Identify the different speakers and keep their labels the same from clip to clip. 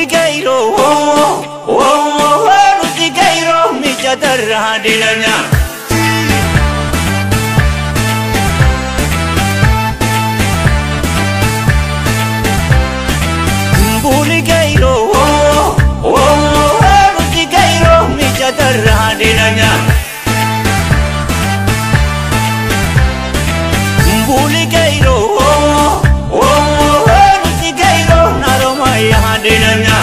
Speaker 1: Gairo, Ruti Gairo, Micha Terradinanya. Buli Gairo, Ruti Gairo, Micha Terradinanya. Buli Gairo, Ruti Gairo, Naromaya Hadinanya.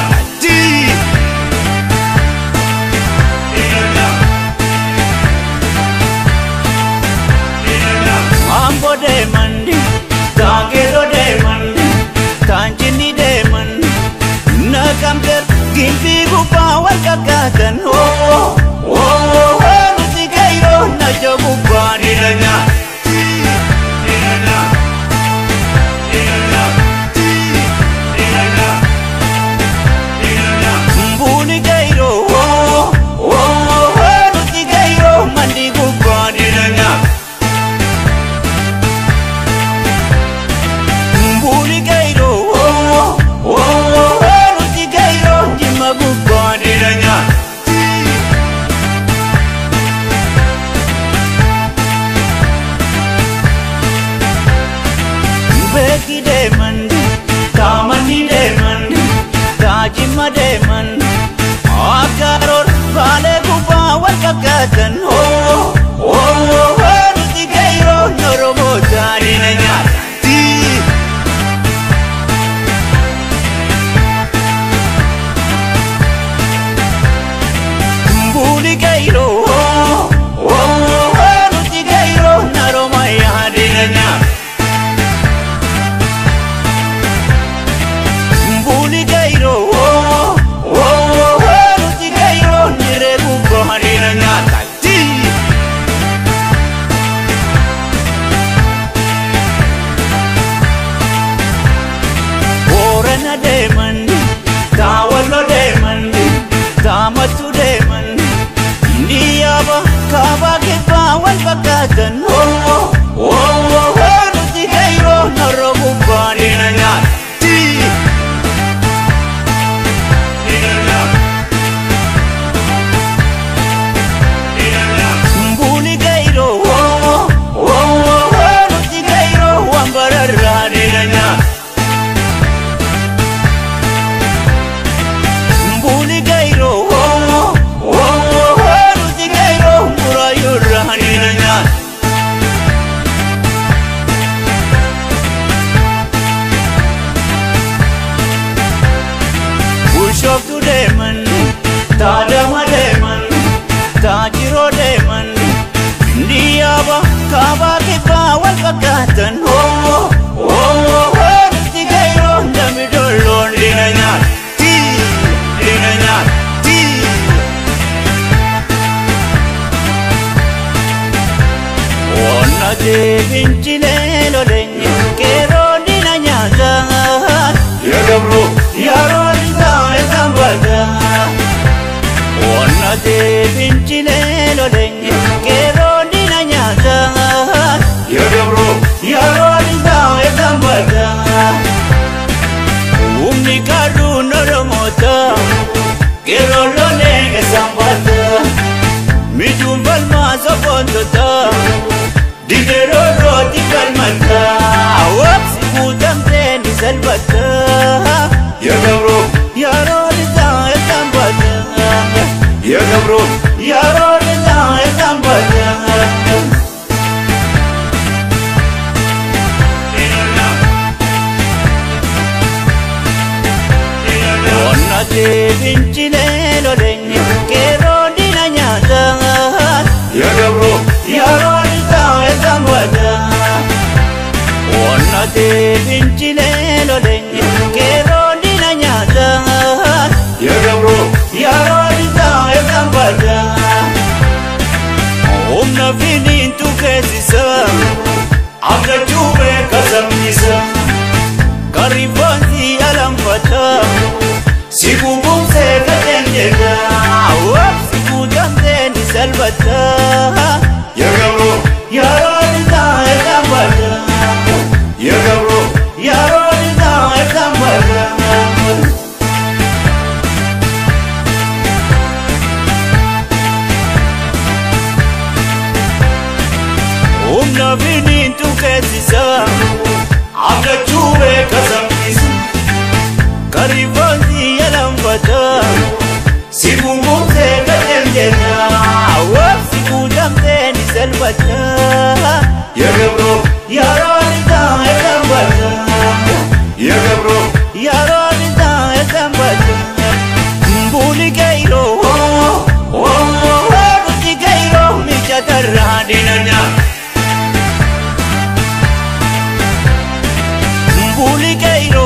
Speaker 1: Ambo de mandi, Tagero de mandi, Tanchini de mandi, Nakamter, Gimpi Gupa, Wakakatan, Ruti Gairo, Najabupa, Niranya. Buli Gairo, Ruti Gairo, Mandi Gupa, Niranya. Buli Gairo, Ruti Gairo, Jimagupa, Niranya. Beki de mandi, Tamani de mandi, Tajima de mandi, Akaror, Vale Gupa, Wakakatan, Ruti Gairo, Norobota, Niranya. Buli Gairo, Ruti Gairo, Naromaya Hadinanya. Buli Gairo, Ruti Gairo, Niregupa Hadinanya. Orana de mandi, Tawalo de mandi, Tamatu de mandi, Indiaba, Kaba Kipa, Wakakatan, Ruti Gairo, Norogupa Hadinanya. Buli Gairo, Ruti Gairo, Wambarara Hadinanya. Buli Gairo, Ruti Gairo, Murayura Hadinanya. Pushop to Demon, Tadama Demon, Tajiro Demon, Indiaba, Kaba Kipa, Wakakatan, Ruti Gairo, Damidolo, Dinanya. Ona de Vincile, Lodeña, Kero, Dinanya, Yagabro, Yaronda, Zambada. Ona de Vincile, Lodeña, Kero, Dinanya, Yagabro, Yaronda, Zambada. Umnikadu, Noromota, Kero, Lone, Zambada. Mijumbal Mazapondota, Digero, Roti, Kalmata, Waps, Udam, Teni, Salvata, Yagabro, Yaronda, Zambada, Yagabro, Yaronda, Zambada. Ona de Vincile, Lodeña, Kero, Dinanya, Yagabro, Yaronda, Zambada. Ona de Vincile, Lodeña, Kero, Dinanya, Yagabro, Yaronda, Zambada. Omna Vinin tu Kesisa, Abda Jube Kasamisa, Karibanti Alampata, Sibubum se Katengega, Sibudam Teni Salvata, Yagabro, Yaronda, Zambada. Yagabro, Yaronda, Zambada. beesisa abdachuube kasambisa karibanzi yalamfata sibumumse kadenjena sibudamte ni selbata yagebro yaronita etambata yagebro yaronita etambata mbuli kairo buti kairo michatarra dinanya mbuli kairo